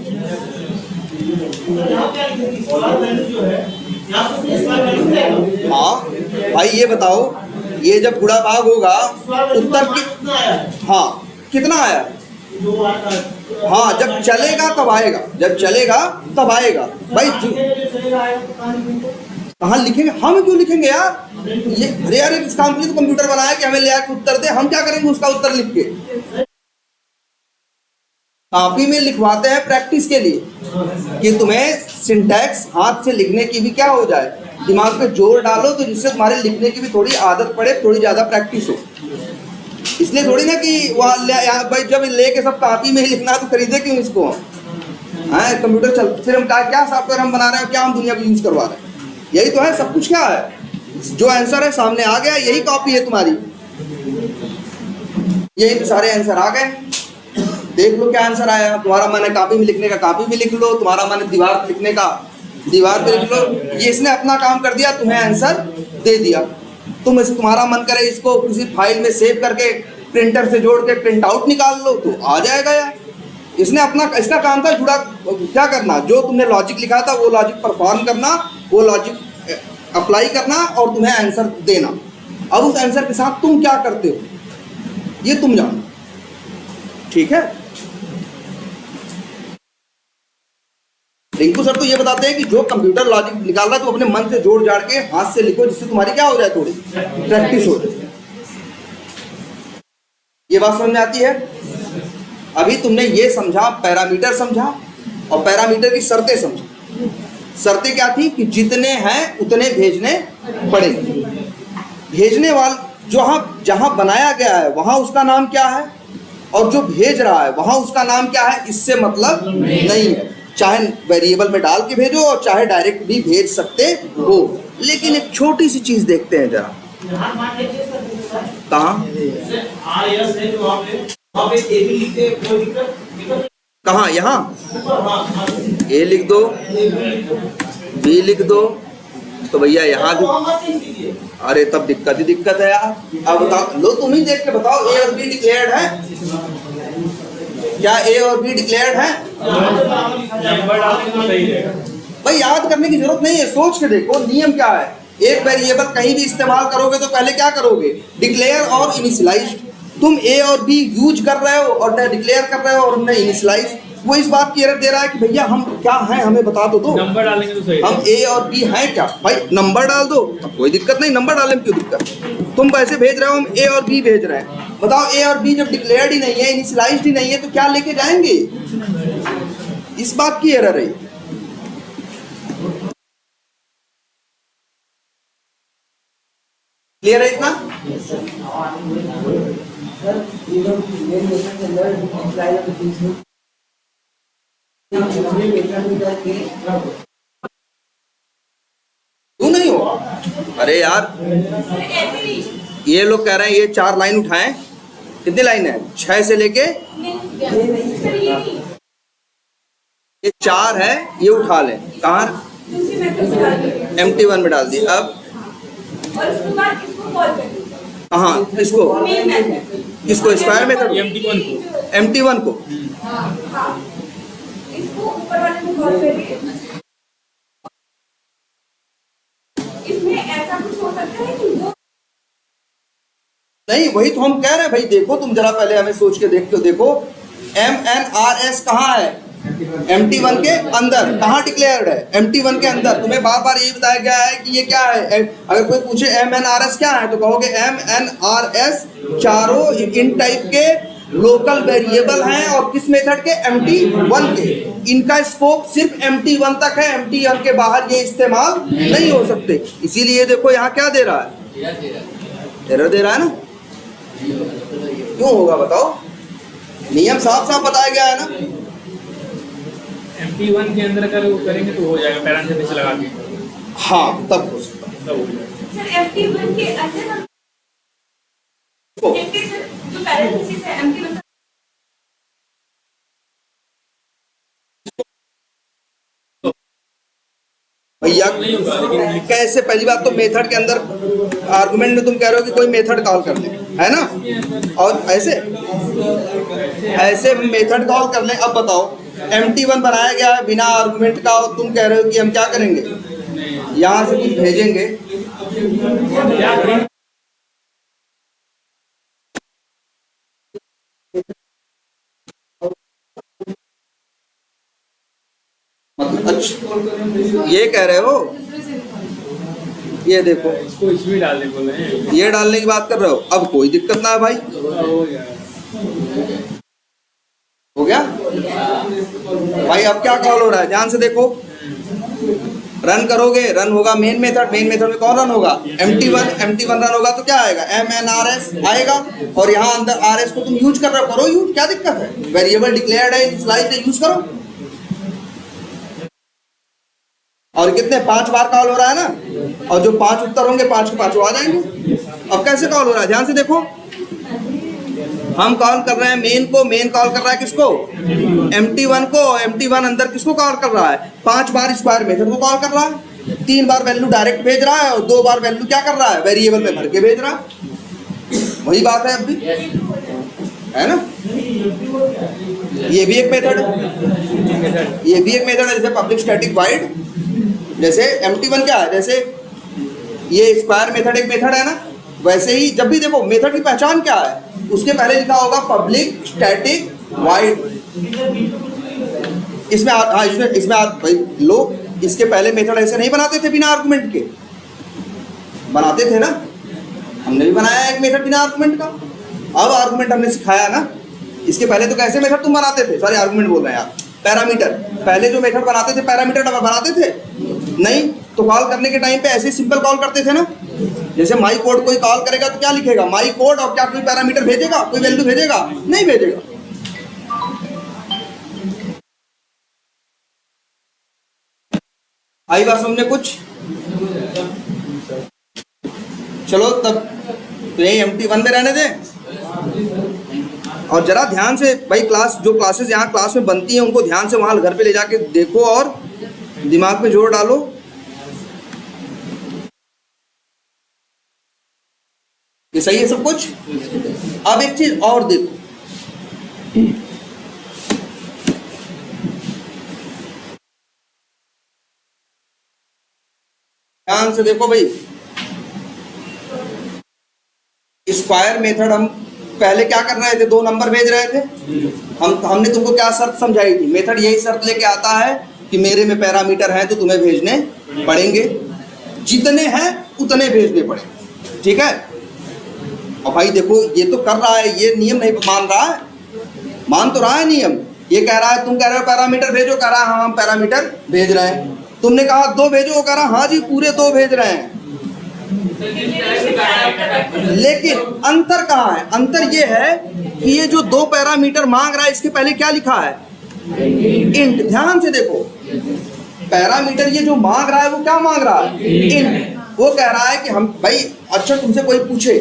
हाँ भाई, ये बताओ, ये जब गुणा भाग होगा उत्तर हाँ कितना आया, हाँ जब चलेगा तब आएगा, जब चलेगा तब आएगा भाई। कहाँ लिखेंगे, हम क्यों लिखेंगे यार, ये अरे यार इस काम के लिए तो कंप्यूटर बनाया कि हमें ले आके उत्तर दे, हम क्या करेंगे उसका उत्तर लिख के। कॉपी में लिखवाते हैं प्रैक्टिस के लिए कि तुम्हें सिंटैक्स हाथ से लिखने की भी क्या हो जाए, दिमाग पे जोर डालो, तो जिससे तुम्हारे लिखने की भी थोड़ी आदत पड़े, थोड़ी ज्यादा प्रैक्टिस हो। इसलिए थोड़ी ना कि वहाँ भाई जब लेके सब कॉपी में ही लिखना, तो खरीदे क्यों इसको, हाँ कंप्यूटर चल, फिर हम क्या सॉफ्टवेयर हम बना रहे हैं, क्या हम दुनिया को यूज करवा रहे हैं। यही तो है सब कुछ, क्या है, जो आंसर है सामने आ गया, यही कॉपी है तुम्हारी, यही तो सारे आंसर आ गए। देख लो क्या आंसर आया। तुम्हारा मन है कॉपी में लिखने का, कॉपी में लिख लो, तुम्हारा मन है दीवार पे लिखने का, दीवार पे लिख लो। ये इसने अपना काम कर दिया, तुम्हें आंसर दे दिया। तुम्हारा मन करे इसको किसी फाइल में सेव करके प्रिंटर से जोड़ के प्रिंट आउट निकाल लो, तो आ जाएगा यार। इसने अपना, इसका काम था जुड़ा क्या करना, जो तुमने लॉजिक लिखा था वो लॉजिक परफॉर्म करना, वो लॉजिक अप्लाई करना और तुम्हें आंसर देना। अब उस आंसर के साथ तुम क्या करते हो ये तुम जानो, ठीक है। रिंकू सर तो ये बताते हैं कि जो कंप्यूटर लॉजिक निकालना तो अपने मन से जोड़ जाड़ के हाथ से लिखो, जिससे तुम्हारी क्या हो जाए, थोड़ी प्रैक्टिस हो जाए। ये बात समझ में आती है? अभी तुमने ये समझा, पैरामीटर समझा और पैरामीटर की शर्तें समझी। शर्तें क्या थी कि जितने हैं उतने भेजने पड़ेंगे। भेजने वाले जहां बनाया गया है वहां उसका नाम क्या है, और जो भेज रहा है वहां उसका नाम क्या है, इससे मतलब नहीं है। चाहे वेरिएबल में डाल के भेजो और चाहे डायरेक्ट भी भेज सकते हो। लेकिन एक छोटी सी चीज देखते हैं जरा, कहाँ कहाँ, यहाँ ए लिख दो, बी लिख दो, तो भैया यहाँ भी, अरे तब दिक्कत ही दिक्कत है यार। अब बताओ, लो तुम ही देख के बताओ, ए और बी डिक्लेयर्ड है क्या, ए और बी डिक्लेयर्ड है? भाई याद करने की जरूरत नहीं है, सोच के देखो नियम क्या है। एक वेरिएबल कहीं भी इस्तेमाल करोगे तो पहले क्या करोगे, डिक्लेयर और इनिशियलाइज्ड। तुम ए और बी यूज कर रहे हो और न डिक्लेयर कर रहे हो और न इनिशियलाइज। वो इस बात की एरर दे रहा है कि भैया हम क्या हैं, हमें बता तो दो, नंबर डालेंगे तो सही, हम ए और बी हैं क्या। भाई नंबर डाल दो, तब कोई दिक्कत नहीं, नंबर डालने में क्यों दिक्कत। तुम पैसे भेज रहे हो, हम ए और बी भेज रहे हैं। बताओ ए और बी जब डिक्लेयर्ड ही नहीं है, इनिशियलाइज्ड ही नहीं है, तो क्या लेके जाएंगे। इस बात की एरर है। क्लियर है इतना? क्यों नहीं हो? अरे यार ये लोग कह रहे हैं ये 4 लाइन उठाएं। कितनी लाइन है? 6 से लेके ये 4 है, ये उठा लें। कहाँ? empty1 में डाल दी। अब कहाँ इसको, किसको, स्क्वायर मेथड, empty1 को। गौर करिए, इसमें ऐसा कुछ हो सकता है कि वो नहीं, वही तो हम कह रहे हैं भाई। देखो तुम जरा पहले हमें सोच के देखो MNRS कहाँ है? MT1 के अंदर। कहाँ डिक्लेयर्ड है? MT1 के अंदर। तुम्हें बार बार यही बताया गया है कि ये क्या है। अगर कोई पूछे MNRS क्या है तो कहोगे MNRS चारों इन टाइप के लोकल वेरिएबल हैं और किस मेथड के? MT1 के। इनका स्कोप सिर्फ MT1 तक है, MT1 के बाहर ये इस्तेमाल नहीं हो सकते। इसीलिए देखो यहाँ क्या दे रहा है? एरर दे रहा है ना। क्यों होगा बताओ? नियम साफ साफ बताया गया है ना। MT1 के अंदर अगर वो करेंगे तो हो जाएगा, पैरेंथेसिस लगा के। हाँ, तब हो सकता है। तब हो जाएगा। सर MT1 के अंदर हम देखते हैं सर, जो पैरेंथेसिस है MT1 भैया कैसे? पहली बात तो मेथड के अंदर आर्गुमेंट में तुम कह रहे हो कि कोई मेथड कॉल कर ले, है ना? और ऐसे मेथड कॉल कर ले। अब बताओ, MT1 बनाया गया है बिना आर्गुमेंट का और तुम कह रहे हो कि हम क्या करेंगे? यहाँ से कुछ भेजेंगे। मतलब अच्छा ये कह रहे हो? ये देखो, इसको इसमें डालने बोल रहे हैं। ये डालने की बात कर रहे हो। अब कोई दिक्कत ना है भाई। हो जाएगा। हो गया भाई। अब क्या कॉल हो रहा है? ध्यान से देखो। रन करोगे, रन होगा मेन मेथड। मेन मेथड में कौन रन होगा? MT1 रन होगा तो क्या आएगा? MNRS आएगा। और यहाँ अंदर RS को तुम यूज कर रहे हो, करो यूज, क्या दिक्कत है? वेरिएबल डिक्लेयर्ड है, इनिशियलाइज्ड है, यूज करो। और कितने? 5 बार कॉल हो रहा है ना। और जो 5 उत्तर होंगे 5 के 5 आ जाएंगे। अब कैसे कॉल हो रहा है? ध्यान से देखो। हम कॉल कर रहे हैं मेन को, मेन कॉल कर रहा है किसको? MT1 को। MT1 अंदर किसको कॉल कर रहा है? 5 बार स्क्वायर मेथड को कॉल कर रहा है। 3 बार वैल्यू डायरेक्ट भेज रहा है और 2 बार वैल्यू क्या कर रहा है? वेरिएबल में भर के भेज रहा है। वही बात है अब भी, है ना? ये भी एक मेथड है। ये भी एक मेथड है। जैसे पब्लिक स्टैटिक वाइड, जैसे MT1 क्या है? जैसे ये स्क्वायर मेथड एक मेथड है ना, वैसे ही जब भी देखो मेथड की पहचान क्या है, उसके पहले लिखा होगा पब्लिक स्टैटिक वाइड। इसमें भाई लोग इसके पहले मेथड ऐसे नहीं बनाते थे बिना आर्गुमेंट के? बनाते थे ना। हमने भी बनाया एक मेथड बिना आर्गुमेंट का। अब आर्गुमेंट हमने सिखाया ना। इसके पहले तो कैसे मेथड तुम बनाते थे? सारे आर्गुमेंट बोल रहे हैं आप। पैरामीटर, पहले जो मेथड बनाते थे पैरामीटर बनाते थे नहीं? तो कॉल करने के टाइम पे ऐसे सिंपल कॉल करते थे ना। जैसे माई कोड कोई कॉल करेगा तो क्या लिखेगा? My code. और क्या कोई पैरामीटर भेजेगा? कोई वैल्यू भेजेगा? नहीं भेजेगा। आई बात समझे कुछ? चलो तब तो यही MT1 में रहने दें। और जरा ध्यान से भाई, क्लासेस यहाँ क्लास में बनती हैं उनको ध्यान से वहाँ घर पे ले जाके देखो और दिमाग में जोर डालो। ये सही है सब कुछ? अब एक चीज और देखो, ध्यान से देखो भाई। स्क्वायर मेथड हम पहले क्या कर रहे थे? 2 नंबर भेज रहे थे। हमने तुमको क्या शर्त समझाई थी? मेथड यही शर्त लेके आता है कि मेरे में पैरामीटर हैं तो तुम्हें भेजने पड़ेंगे, जितने हैं उतने भेजने पड़ेंगे। ठीक है? और भाई देखो ये तो कर रहा है, ये नियम नहीं मान रहा है। मान तो रहा है नियम। ये कह रहा है, तुम कह रहे हो पैरामीटर भेजो, कह रहा है हाँ हम पैरामीटर भेज रहे हैं। तुमने कहा 2 भेजो, वो कह रहा हाँ जी पूरे 2 भेज रहे हैं। लेकिन अंतर कहाँ है? अंतर ये है कि ये जो 2 पैरामीटर मांग रहा है इसके पहले क्या लिखा है? इंट। ध्यान से देखो, पैरामीटर ये जो मांग रहा है वो क्या मांग रहा है? इंट। वो कह रहा है कि हम भाई, अच्छा तुमसे कोई पूछे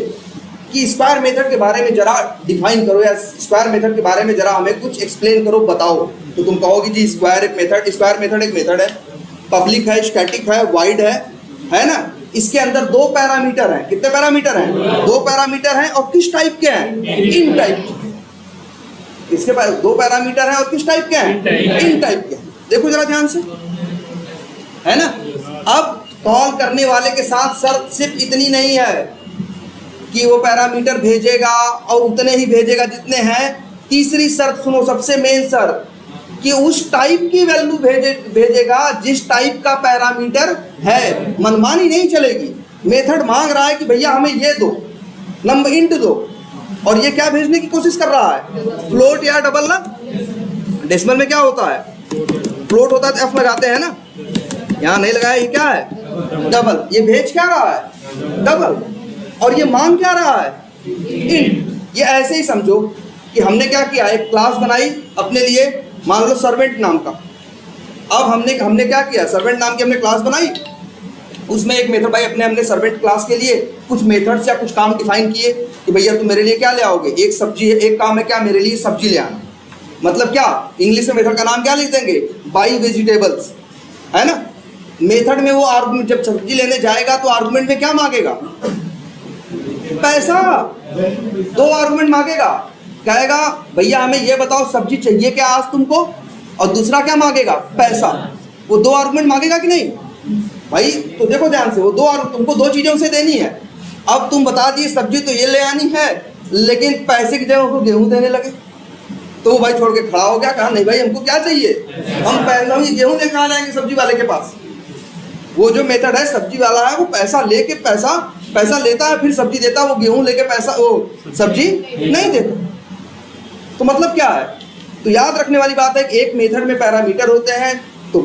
कि स्क्वायर मेथड के बारे में जरा डिफाइन करो, या स्क्वायर मेथड के बारे में जरा हमें कुछ एक्सप्लेन करो, बताओ, तो तुम कहोगे जी स्क्वायर मेथड एक मेथड है, पब्लिक है, स्टैटिक है, वाइड है ना। इसके अंदर 2 पैरामीटर हैं। कितने पैरामीटर हैं? 2 पैरामीटर हैं। और किस टाइप के हैं? इन टाइप के। इसके पास 2 पैरामीटर हैं और किस टाइप के हैं? इन टाइप के। देखो जरा ध्यान से, है ना। अब कॉल करने वाले के साथ शर्त सिर्फ इतनी नहीं है कि वो पैरामीटर भेजेगा और उतने ही भेजेगा जितने हैं। तीसरी शर्त सुनो, सबसे मेन शर्त, कि उस टाइप की वैल्यू भेजेगा जिस टाइप का पैरामीटर है। मनमानी नहीं चलेगी। मेथड मांग रहा है कि भैया हमें ये दो, नंबर इंट दो, और ये क्या भेजने की कोशिश कर रहा है, फ्लोट या डबल ना। डेसिमल में क्या होता है, फ्लोट होता है तो एफ लगाते हैं ना, यहाँ नहीं लगाया, ये क्या है, डबल। ये भेज क्या रहा है, डबल, और ये मांग क्या रहा है, इंट। ये ऐसे ही समझो कि हमने क्या किया, एक क्लास बनाई अपने लिए, मान लो सर्वेंट नाम का। अब हमने क्या किया, सर्वेंट नाम की हमने क्लास बनाई, उसमें एक मेथड, भाई हमने सर्वेंट क्लास के लिए कुछ मेथड्स या कुछ काम डिफाइन किए कि भैया तुम मेरे लिए क्या ले आओगे, एक सब्जी है, एक काम है क्या, मेरे लिए सब्जी ले आना। मतलब क्या, इंग्लिश में मेथड का नाम क्या लिख देंगे, बाई वेजिटेबल्स, है ना। मेथड में वो आर्गुमेंट, जब सब्जी लेने जाएगा तो आर्गुमेंट में क्या मांगेगा, पैसा। दो आर्गुमेंट मांगेगा, कहेगा भैया हमें ये बताओ सब्जी चाहिए क्या आज तुमको, और दूसरा क्या मांगेगा, पैसा। वो दो आर्गुमेंट मांगेगा कि नहीं भाई। तो देखो ध्यान से, वो तुमको दो चीजें उसे देनी है। अब तुम बता दिए सब्जी तो ये ले आनी है, लेकिन पैसे की जगह उसको गेहूं देने लगे, तो वो भाई छोड़ के खड़ा हो गया, कहा नहीं भाई हमको क्या चाहिए, हम गेहूं लेकर आ जाएंगे सब्जी वाले के पास। वो जो मेथड है सब्जी वाला है, वो पैसा लेके पैसा लेता है, फिर सब्जी देता है, वो गेहूं लेके पैसा, वो सब्जी नहीं देता। तो मतलब क्या है, तो याद रखने वाली बात है कि एक मेथड में पैरामीटर होते हैं, तो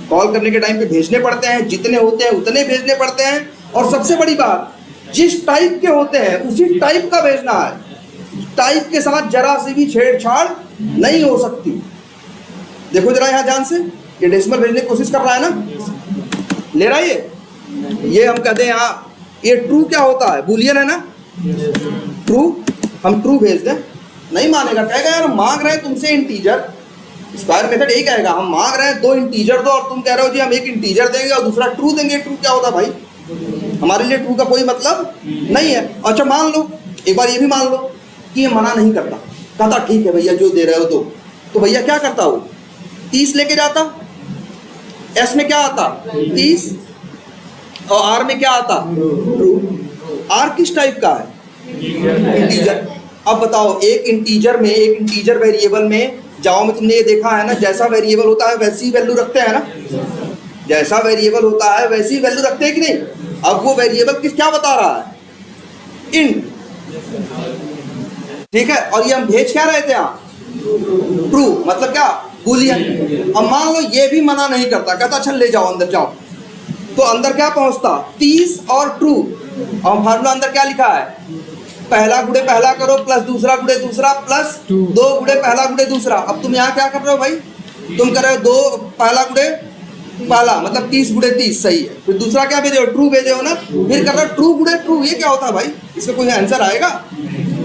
कॉल करने के टाइम पे भेजने पड़ते हैं, जितने होते हैं उतने भेजने पड़ते हैं। और सबसे बड़ी बात, जिस टाइप के होते हैं उसी टाइप का भेजना है। टाइप के साथ जरा सी भी छेड़छाड़ नहीं हो सकती। देखो जरा यहाँ ध्यान से, ये डेसिमल भेजने की कोशिश कर रहा है ना, ले रहा है ये हम कहते हैं यहाँ, ये ट्रू क्या होता है, बूलियन है ना, ट्रू। हम ट्रू भेज दें, नहीं मानेगा, कहेगा यार हम मांग रहे हैं तुमसे इंटीजर। स्क्वायर मेथड यही कहेगा, हम मांग रहे हैं दो इंटीजर दो, और तुम कह रहे हो जी हम एक इंटीजर देंगे और दूसरा ट्रू देंगे। ट्रू क्या होता है भाई, हमारे लिए ट्रू का कोई मतलब नहीं है। अच्छा मान लो, एक बार ये भी मान लो कि ये मना नहीं करता, कहता ठीक है भैया जो दे रहे हो दो, तो भैया क्या करता हो, 30 लेके जाता। एस में क्या आता, 30, और आर में क्या आता, ट्रू। आर किस टाइप का है, इंटीजर। अब बताओ, एक इंटीजर वेरिएबल में जाओ में तुमने ये देखा है ना, जैसा वेरिएबल होता है वैसी वैल्यू रखते हैं ना, जैसा वेरिएबल होता है वैसी वैल्यू रखते हैं कि नहीं। अब वो वेरिएबल क्या बता रहा है, इंट, ठीक है। और ये हम भेज क्या रहे थे यहाँ, ट्रू, मतलब क्या, बूलियन। अब मान लो ये भी मना नहीं करता, कहता अच्छा ले जाओ अंदर जाओ, तो अंदर क्या पहुंचता, 30 और ट्रू। और फार्मूला अंदर क्या लिखा है, पहला गुणे पहला करो प्लस दूसरा गुणे दूसरा प्लस दो गुणे पहला गुणे दूसरा। अब तुम यहाँ क्या कर रहे हो भाई, तुम कर रहे हो दो पहला गुणे पहला, मतलब 30 गुणे 30, सही है। फिर दूसरा क्या भेजे हो, ट्रू भेजे हो ना, फिर कर रहे हो ट्रू गुणे ट्रू। ये क्या होता है भाई, इसका कोई आंसर आएगा।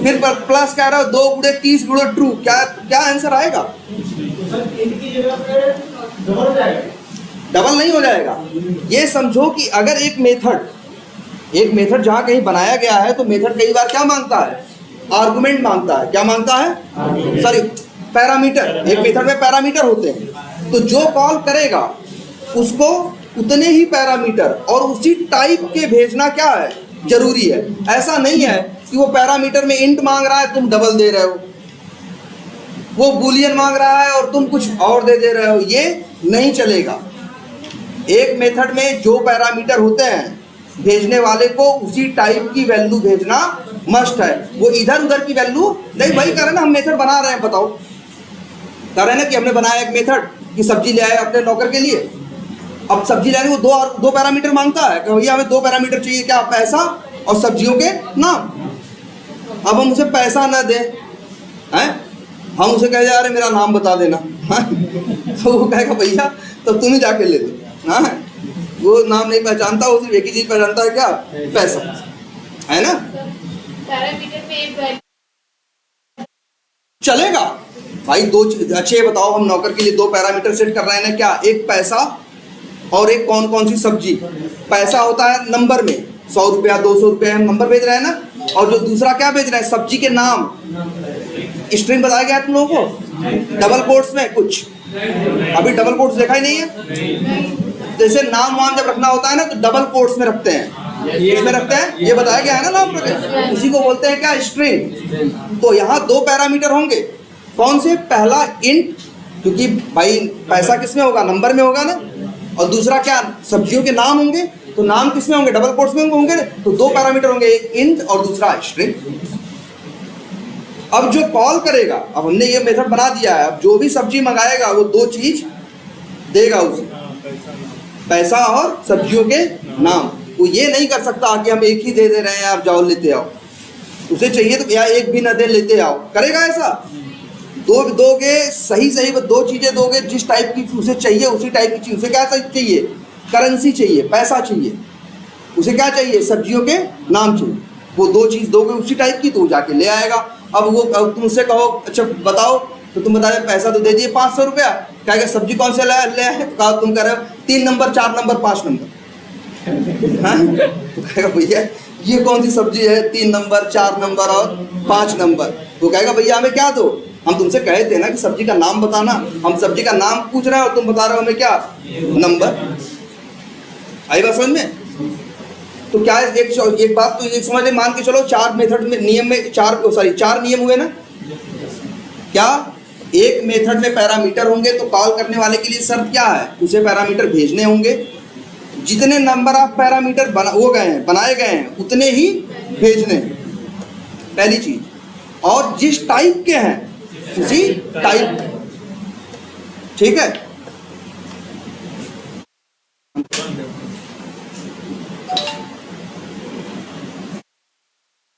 फिर प्लस कह रहे हो 2 गुणे 30 गुणे ट्रू, क्या आंसर आएगा, डबल नहीं हो जाएगा। ये समझो कि अगर एक मेथड जहां कहीं बनाया गया है, तो मेथड कई बार क्या मांगता है, आर्गुमेंट मांगता है। क्या मांगता है, सॉरी, पैरामीटर। एक मेथड में पैरामीटर होते हैं, तो जो कॉल करेगा उसको उतने ही पैरामीटर और उसी टाइप के भेजना क्या है, जरूरी है। ऐसा नहीं है कि वो पैरामीटर में इंट मांग रहा है तुम डबल दे रहे हो, वो बूलियन मांग रहा है और तुम कुछ और दे रहे हो, ये नहीं चलेगा। एक मेथड में जो पैरामीटर होते हैं, भेजने वाले को उसी टाइप की वैल्यू भेजना मस्ट है। वो इधर उधर की वैल्यू नहीं। भाई कह रहे ना हम मेथड बना रहे हैं, बताओ, कह रहे ना कि हमने बनाया एक मेथड कि सब्जी ले आए अपने नौकर के लिए। अब सब्जी लाने को दो पैरामीटर मांगता है कि भैया हमें 2 पैरामीटर चाहिए, क्या, पैसा और सब्जियों के नाम। अब हम उसे पैसा न दें, हैं, हम उसे कहे जा रहे मेरा नाम बता देना, तो वो कहेगा भैया तो तुम ही जाके ले दो। हाँ, वो नाम नहीं पहचानता, वो सिर्फ एक ही चीज पहचानता है, क्या, पैसा, है ना। पैरामीटर में एक वैल्यू चलेगा भाई, दो। अच्छे बताओ, हम नौकर के लिए 2 पैरामीटर सेट कर रहे हैं ना, क्या, एक पैसा और एक कौन कौन सी सब्जी। पैसा होता है नंबर में, 100 रुपया 200 रुपया हम नंबर भेज रहे हैं ना, और जो दूसरा क्या भेज रहे हैं, सब्जी के नाम। स्ट्रिंग बताया गया तुम लोगों को, डबल कोट्स में कुछ, अभी डबल कोट्स देखा ही नहीं है। जैसे नाम वाम जब रखना होता है ना तो डबल कोट्स में रखते हैं, इसमें रखते हैं, ये बताया गया है ना नाम रखे, इसी को बोलते हैं क्या, स्ट्रिंग। तो यहाँ दो पैरामीटर होंगे, कौन से, पहला इंट, क्योंकि भाई पैसा किस में होगा, नंबर में होगा ना, और दूसरा क्या, सब्जियों के नाम होंगे, तो नाम किस में होंगे, डबल कोट्स में होंगे। तो दो पैरामीटर होंगे, एक इंट और दूसरा स्ट्रिंग। अब जो कॉल करेगा, अब हमने ये मेथड बना दिया है, अब जो भी सब्जी मंगाएगा वो दो चीज देगा उसे, पैसा और सब्जियों के नाम। वो ये नहीं कर सकता कि हम एक ही दे रहे हैं, आप जाओ लेते आओ, उसे चाहिए तो या एक भी न दे, लेते आओ, करेगा ऐसा? दो दोगे, सही सही दो चीजें दोगे, जिस टाइप की उसे चाहिए उसी टाइप की चीज, उसे क्या चाहिए, करेंसी चाहिए, पैसा चाहिए, उसे क्या चाहिए, सब्जियों के नाम चाहिए। वो दो चीज दोगे उसी टाइप की तो वो जाके ले आएगा। अब वो तुम उससे कहो अच्छा बताओ, तो तुम बताए पैसा तो दे दिए 500 रुपया, कहेगा सब्जी कौन से ले आए, कहा तुम कह रहे हो 3 नंबर 4 नंबर 5 नंबर, हाँ तो कहेगा भैया ये कौन सी सब्जी है 3 नंबर 4 नंबर और 5 नंबर। वो कहेगा भैया हमें क्या दो, हम तुमसे कहे थे ना कि सब्जी का नाम बताना, हम सब्जी का नाम पूछ रहे हैं और तुम बता रहे हो हमें क्या, नंबर। आई बात समझ में? तो क्या एक बात तो ये समझ, मान के चलो 4 मेथड में, नियम में 4 नियम हुए ना। क्या एक मेथड में पैरामीटर होंगे तो कॉल करने वाले के लिए शर्त क्या है, उसे पैरामीटर भेजने होंगे, जितने नंबर ऑफ पैरामीटर बनाए गए हैं उतने ही भेजने हैं, पहली चीज, और जिस टाइप के हैं उसी टाइप, ठीक है।